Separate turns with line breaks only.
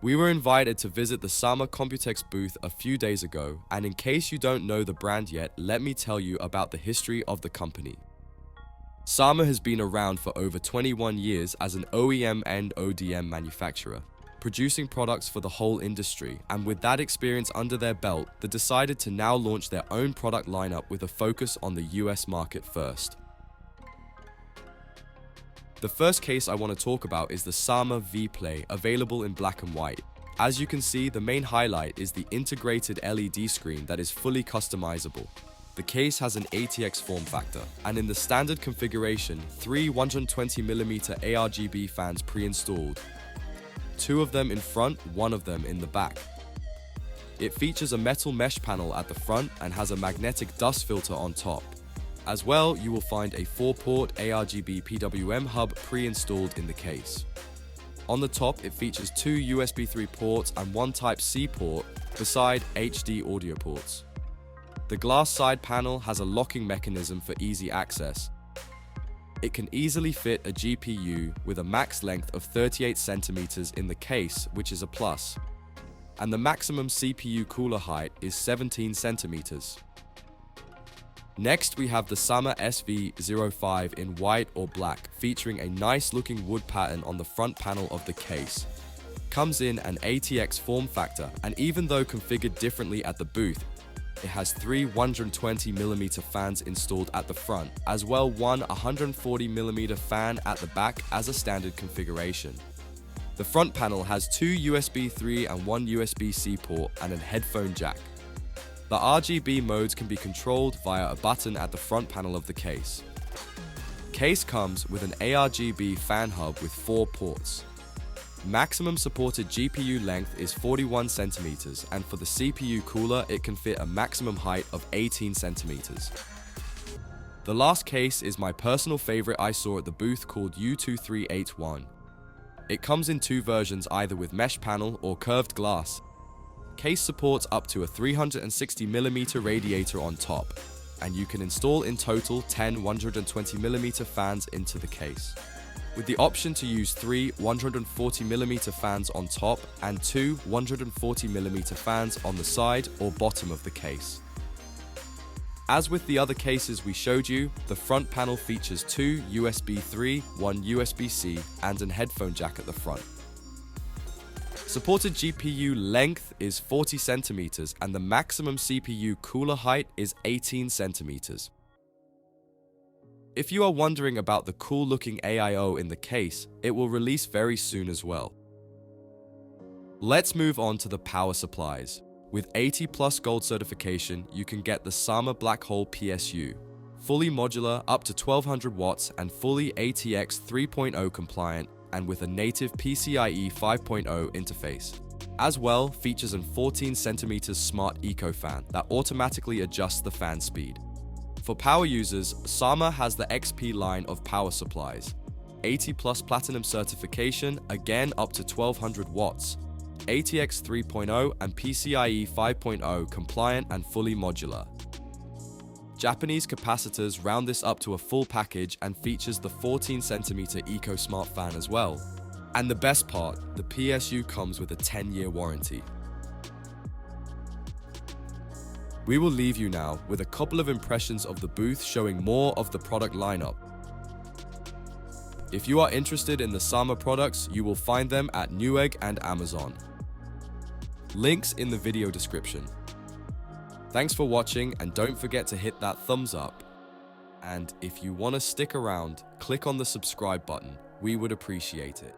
We were invited to visit the Computex booth a few days ago, and in case you don't know the brand yet, let me tell you about the history of the company. Sama has been around for over 21 years as an OEM and ODM manufacturer, producing products for the whole industry, and with that experience under their belt, they decided to now launch their own product lineup with a focus on the US market first. The first case I want to talk about is the Sama V-Play, available in black and white. As you can see, the main highlight is the integrated LED screen that is fully customizable. The case has an ATX form factor, and in the standard configuration, 3 120mm ARGB fans pre-installed. 2 of them in front, 1 of them in the back. It features a metal mesh panel at the front and has a magnetic dust filter on top. As well, you will find a 4-port ARGB PWM hub pre-installed in the case. On the top, it features 2 USB 3 ports and 1 Type-C port, beside HD audio ports. The glass side panel has a locking mechanism for easy access. It can easily fit a GPU with a max length of 38 cm in the case, which is a plus. And the maximum CPU cooler height is 17 cm. Next, we have the Sama SV05 in white or black, featuring a nice looking wood pattern on the front panel of the case. Comes in an ATX form factor, and even though configured differently at the booth, it has 3 120mm fans installed at the front, as well 1 140mm fan at the back as a standard configuration. The front panel has 2 USB 3 and 1 USB-C port and a headphone jack. The RGB modes can be controlled via a button at the front panel of the case. Case comes with an ARGB fan hub with 4 ports. Maximum supported GPU length is 41 cm, and for the CPU cooler, it can fit a maximum height of 18 cm. The last case is my personal favorite I saw at the booth, called U2381. It comes in 2 versions, either with mesh panel or curved glass. Case supports up to a 360mm radiator on top, and you can install in total 10 120mm fans into the case, with the option to use 3 140mm fans on top and 2 140mm fans on the side or bottom of the case. As with the other cases we showed you, the front panel features 2 USB 3, 1 USB-C, and an headphone jack at the front. Supported GPU length is 40 cm, and the maximum CPU cooler height is 18 cm. If you are wondering about the cool looking AIO in the case, it will release very soon as well. Let's move on to the power supplies. With 80+ gold certification, you can get the Sama Black Hole PSU, fully modular up to 1200 watts and fully ATX 3.0 compliant, and with a native PCIe 5.0 interface. As well, features an 14 cm smart eco fan that automatically adjusts the fan speed. For power users, Sama has the XP line of power supplies. 80+ platinum certification, again up to 1200 watts. ATX 3.0 and PCIe 5.0 compliant and fully modular. Japanese capacitors round this up to a full package and features the 14 cm Eco Smart fan as well. And the best part, the PSU comes with a 10-year warranty. We will leave you now with a couple of impressions of the booth showing more of the product lineup. If you are interested in the Sama products, you will find them at Newegg and Amazon. Links in the video description. Thanks for watching, and don't forget to hit that thumbs up. And if you want to stick around, click on the subscribe button. We would appreciate it.